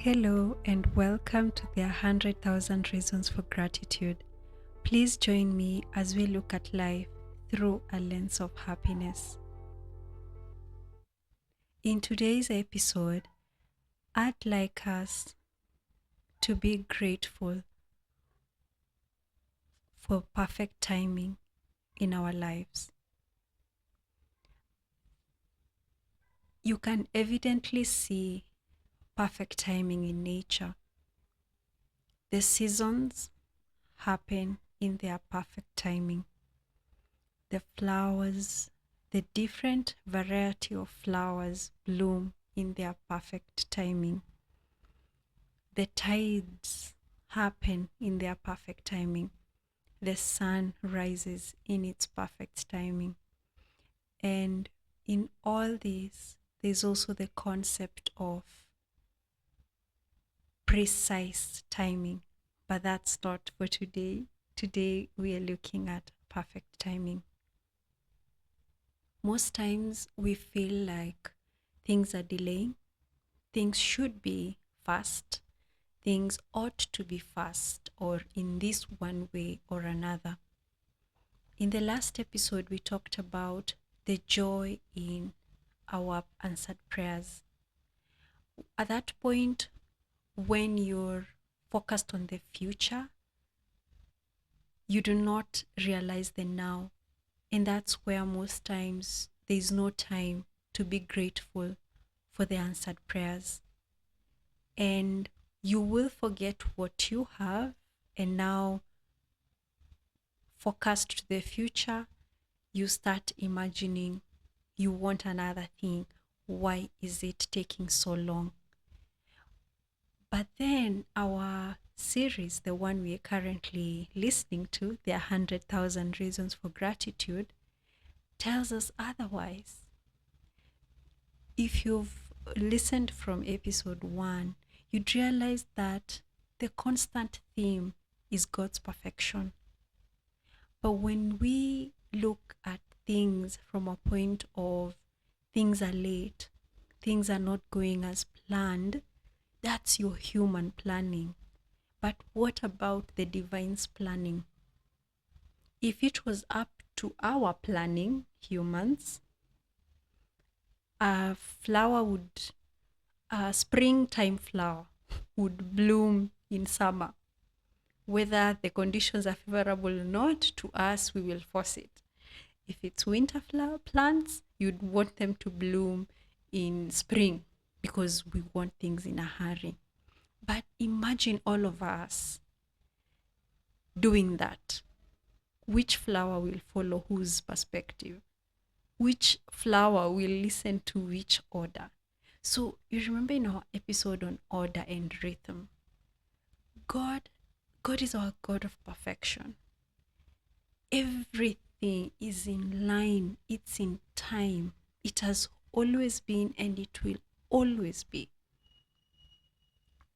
Hello and welcome to the 100,000 Reasons for Gratitude. Please join me as we look at life through a lens of happiness. In today's episode, I'd like us to be grateful for perfect timing in our lives. You can evidently see perfect timing in nature. The seasons happen in their perfect timing. The flowers, the different variety of flowers bloom in their perfect timing. The tides happen in their perfect timing. The sun rises in its perfect timing. And in all this, there's also the concept of precise timing, but that's not for today. Today, we are looking at perfect timing. Most times we feel like things are delaying, things should be fast, things ought to be fast, or in this one way or another. In the last episode, we talked about the joy in our answered prayers. At that point, when you're focused on the future, you do not realize the now. And that's where most times there's no time to be grateful for the answered prayers. And you will forget what you have, and now focused to the future, you start imagining you want another thing. Why is it taking so long? But then our series, the one we are currently listening to, the 100,000 Reasons for Gratitude, tells us otherwise. If you've listened from episode 1, you'd realize that the constant theme is God's perfection. But when we look at things from a point of things are late, things are not going as planned, that's your human planning. But what about the divine's planning? If it was up to our planning, humans, a springtime flower would bloom in summer. Whether the conditions are favorable or not, to us, we will force it. If it's winter flower plants, you'd want them to bloom in spring because we want things in a hurry. But imagine all of us doing that. Which flower will follow whose perspective? Which flower will listen to which order? So you remember in our episode on order and rhythm, God is our God of perfection. Everything is in line, it's in time. It has always been and it will always be.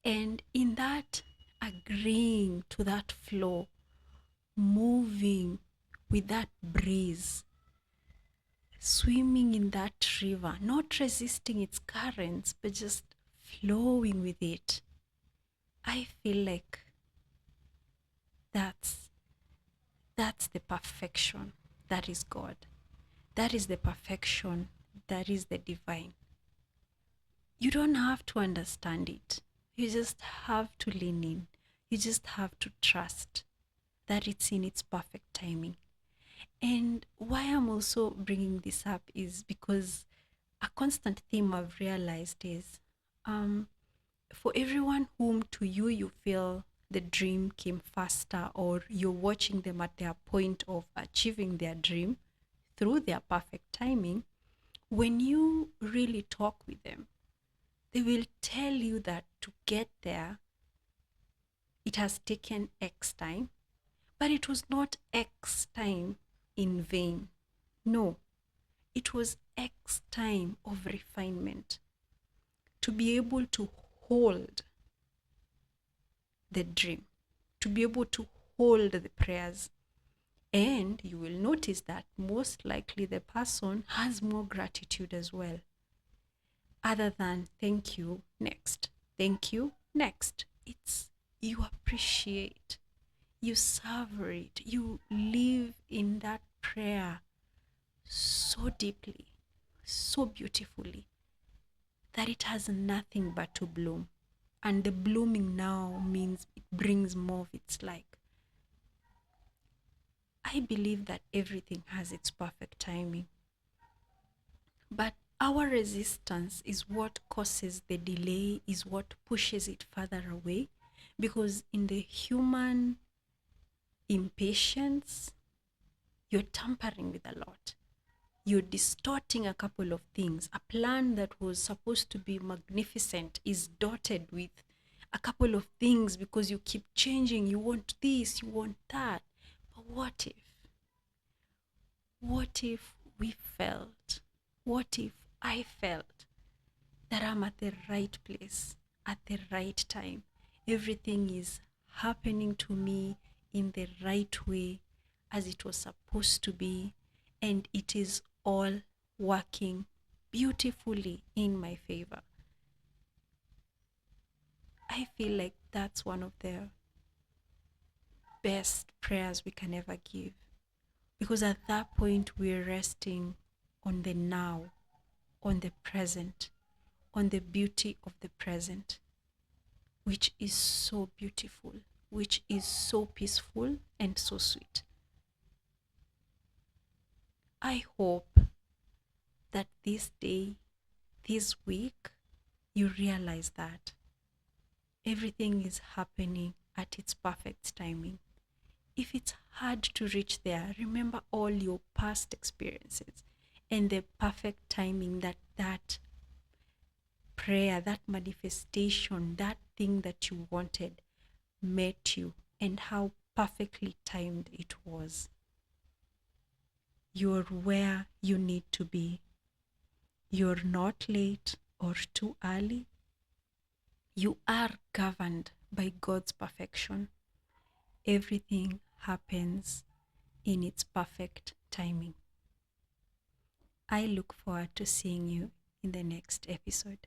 And in that, agreeing to that flow, moving with that breeze, swimming in that river, not resisting its currents, but just flowing with it. I feel like that's the perfection that is God. That is the perfection that is the divine. You don't have to understand it. You just have to lean in. You just have to trust that it's in its perfect timing. And why I'm also bringing this up is because a constant theme I've realized is for everyone whom to you feel the dream came faster, or you're watching them at their point of achieving their dream through their perfect timing, when you really talk with them, they will tell you that to get there, it has taken X time, but it was not X time in vain. No, it was X time of refinement to be able to hold the dream, to be able to hold the prayers. And you will notice that most likely the person has more gratitude as well, other than thank you, next, thank you, Next, it's you appreciate, you savor it, you live in that prayer so deeply, so beautifully, that it has nothing but to bloom. And the blooming now means it brings more of its like. I believe that everything has its perfect timing, but our resistance is what causes the delay, is what pushes it further away. Because in the human impatience, you're tampering with a lot. You're distorting a couple of things. A plan that was supposed to be magnificent is dotted with a couple of things because you keep changing. You want this, you want that. But what if we felt, what if I felt that I'm at the right place at the right time? Everything is happening to me in the right way as it was supposed to be, and it is all working beautifully in my favor. I feel like that's one of the best prayers we can ever give, because at that point we're resting on the now, on the present, on the beauty of the present, which is so beautiful, which is so peaceful and so sweet. I hope that this day, this week, you realize that everything is happening at its perfect timing. If it's hard to reach there, remember all your past experiences and the perfect timing that that prayer, that manifestation, that thing that you wanted met you, and how perfectly timed it was. You're where you need to be. You're not late or too early. You are governed by God's perfection. Everything happens in its perfect timing. I look forward to seeing you in the next episode.